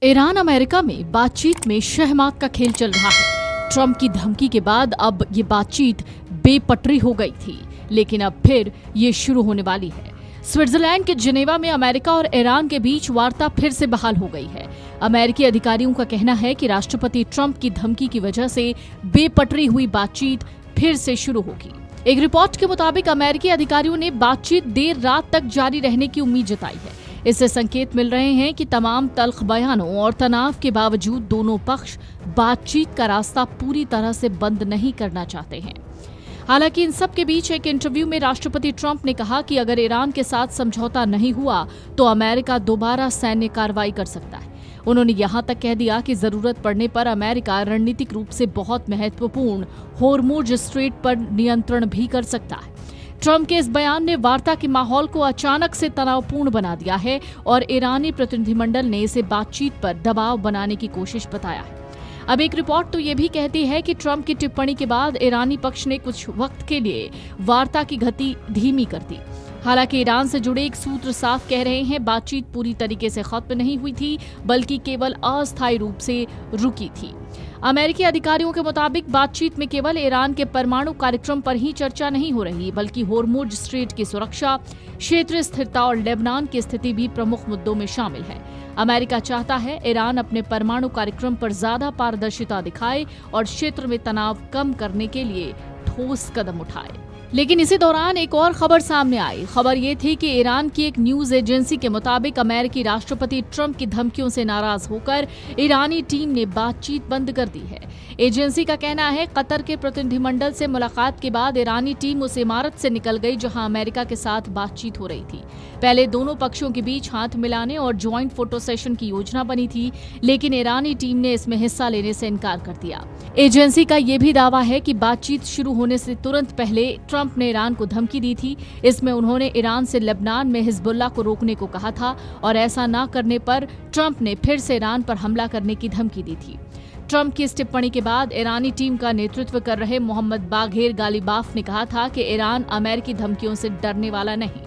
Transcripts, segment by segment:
Iran America में बातचीत में शहमात का खेल चल रहा है। ट्रंप की धमकी के बाद अब ये बातचीत बेपटरी हो गई थी, लेकिन अब फिर ये शुरू होने वाली है। स्विट्जरलैंड के जिनेवा में अमेरिका और ईरान के बीच वार्ता फिर से बहाल हो गई है। अमेरिकी अधिकारियों का कहना है कि राष्ट्रपति ट्रंप की धमकी की वजह से बेपटरी हुई बातचीत फिर से शुरू होगी। एक रिपोर्ट के मुताबिक अमेरिकी अधिकारियों ने बातचीत देर रात तक जारी रहने की उम्मीद जताई है। इससे संकेत मिल रहे हैं कि तमाम तल्ख बयानों और तनाव के बावजूद दोनों पक्ष बातचीत का रास्ता पूरी तरह से बंद नहीं करना चाहते हैं। हालांकि इन सब के बीच एक इंटरव्यू में राष्ट्रपति ट्रंप ने कहा कि अगर ईरान के साथ समझौता नहीं हुआ तो अमेरिका दोबारा सैन्य कार्रवाई कर सकता है। उन्होंने यहां तक कह दिया कि जरूरत पड़ने पर अमेरिका रणनीतिक रूप से बहुत महत्वपूर्ण होर्मुज स्ट्रेट पर नियंत्रण भी कर सकता है। ट्रंप के इस बयान ने वार्ता के माहौल को अचानक से तनावपूर्ण बना दिया है और ईरानी प्रतिनिधिमंडल ने इसे बातचीत पर दबाव बनाने की कोशिश बताया है। अब एक रिपोर्ट तो ये भी कहती है कि ट्रंप की टिप्पणी के बाद ईरानी पक्ष ने कुछ वक्त के लिए वार्ता की गति धीमी कर दी। हालांकि ईरान से जुड़े एक सूत्र साफ कह रहे हैं बातचीत पूरी तरीके से खत्म नहीं हुई थी, बल्कि केवल अस्थायी रूप से रुकी थी। अमेरिकी अधिकारियों के मुताबिक बातचीत में केवल ईरान के परमाणु कार्यक्रम पर ही चर्चा नहीं हो रही, बल्कि होर्मुज स्ट्रेट की सुरक्षा, क्षेत्रीय स्थिरता और लेबनान की स्थिति भी प्रमुख मुद्दों में शामिल है। अमेरिका चाहता है ईरान अपने परमाणु कार्यक्रम पर ज्यादा पारदर्शिता दिखाए और क्षेत्र में तनाव कम करने के लिए ठोस कदम उठाए। लेकिन इसी दौरान एक और खबर सामने आई। खबर ये थी कि ईरान की एक न्यूज एजेंसी के मुताबिक अमेरिकी राष्ट्रपति ट्रंप की धमकियों से नाराज होकर ईरानी टीम ने बातचीत बंद कर दी है। एजेंसी का कहना है कतर के प्रतिनिधिमंडल से मुलाकात के बाद ईरानी टीम उस इमारत से निकल गई जहां अमेरिका के साथ बातचीत हो रही थी। पहले दोनों पक्षों के बीच हाथ मिलाने और ज्वाइंट फोटो सेशन की योजना बनी थी, लेकिन ईरानी टीम ने इसमें हिस्सा लेने से इनकार कर दिया। एजेंसी का यह भी दावा है कि बातचीत शुरू होने से तुरंत पहले ट्रंप ने ईरान को धमकी दी थी। इसमें उन्होंने ईरान से लेबनान में हिजबुल्लाह को रोकने को कहा था और ऐसा न करने पर ट्रंप ने फिर से ईरान पर हमला करने की धमकी दी थी। ट्रंप की इस टिप्पणी के बाद ईरानी टीम का नेतृत्व कर रहे मोहम्मद बाघेर गालिबाफ ने कहा था कि ईरान अमेरिकी धमकियों से डरने वाला नहीं।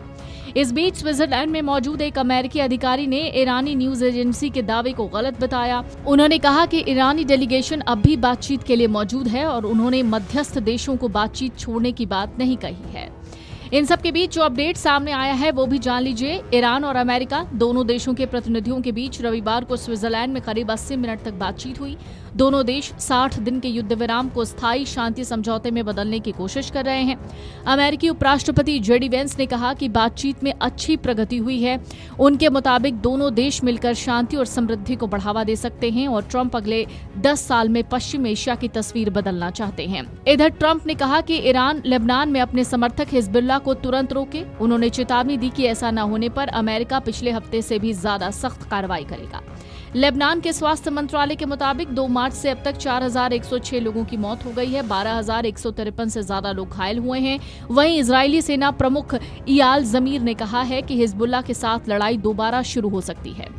इस बीच स्विट्जरलैंड में मौजूद एक अमेरिकी अधिकारी ने ईरानी न्यूज एजेंसी के दावे को गलत बताया। उन्होंने कहा कि ईरानी डेलीगेशन अब भी बातचीत के लिए मौजूद है और उन्होंने मध्यस्थ देशों को बातचीत छोड़ने की बात नहीं कही है। इन सब के बीच जो अपडेट सामने आया है वो भी जान लीजिए। ईरान और अमेरिका दोनों देशों के प्रतिनिधियों के बीच रविवार को स्विट्जरलैंड में करीब 80 मिनट तक बातचीत हुई। दोनों देश 60 दिन के युद्ध विराम को स्थायी शांति समझौते में बदलने की कोशिश कर रहे हैं। अमेरिकी उपराष्ट्रपति जेडी वेंस ने कहा कि बातचीत में अच्छी प्रगति हुई है। उनके मुताबिक दोनों देश मिलकर शांति और समृद्धि को बढ़ावा दे सकते हैं और ट्रंप अगले 10 साल में पश्चिम एशिया की तस्वीर बदलना चाहते हैं। इधर ट्रंप ने कहा कि ईरान लेबनान में अपने समर्थक हिजबुल्लाह को तुरंत रोके। उन्होंने चेतावनी दी कि ऐसा न होने पर अमेरिका पिछले हफ्ते से भी ज्यादा सख्त कार्रवाई करेगा। लेबनान के स्वास्थ्य मंत्रालय के मुताबिक 2 मार्च से अब तक 4106 लोगों की मौत हो गई है। 12153 से ज्यादा लोग घायल हुए हैं। वहीं इजरायली सेना प्रमुख इयाल जमीर ने कहा है कि हिजबुल्लाह के साथ लड़ाई दोबारा शुरू हो सकती है।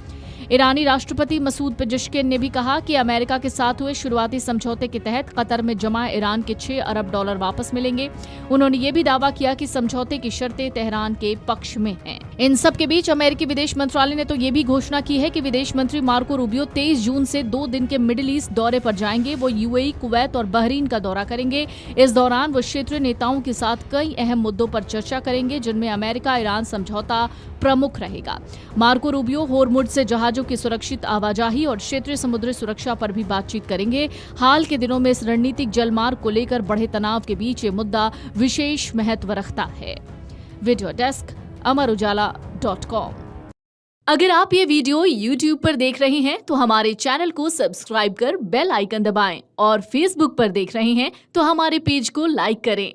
ईरानी राष्ट्रपति मसूद पेजेश्किन ने भी कहा कि अमेरिका के साथ हुए शुरुआती समझौते के तहत कतर में जमा ईरान के $6 अरब वापस मिलेंगे। उन्होंने ये भी दावा किया कि समझौते की शर्तें तेहरान के पक्ष में हैं। इन सब के बीच अमेरिकी विदेश मंत्रालय ने तो ये भी घोषणा की है कि विदेश मंत्री मार्को रूबियो 23 जून से 2 दिन के मिडिल ईस्ट दौरे पर जाएंगे। वो यूएई, कुवैत और बहरीन का दौरा करेंगे। इस दौरान वो क्षेत्रीय नेताओं के साथ कई अहम मुद्दों पर चर्चा करेंगे, जिनमें अमेरिका ईरान समझौता प्रमुख रहेगा। मार्को रूबियो होर्मुज से जहाजों की सुरक्षित आवाजाही और क्षेत्रीय समुद्री सुरक्षा पर भी बातचीत करेंगे। हाल के दिनों में इस रणनीतिक जलमार्ग को लेकर बढ़े तनाव के बीच ये मुद्दा विशेष महत्व रखता है। Video desk amarujala.com। अगर आप ये वीडियो YouTube पर देख रहे हैं तो हमारे चैनल को सब्सक्राइब कर बेल आइकन दबाएं और Facebook पर देख रहे हैं तो हमारे पेज को लाइक करें।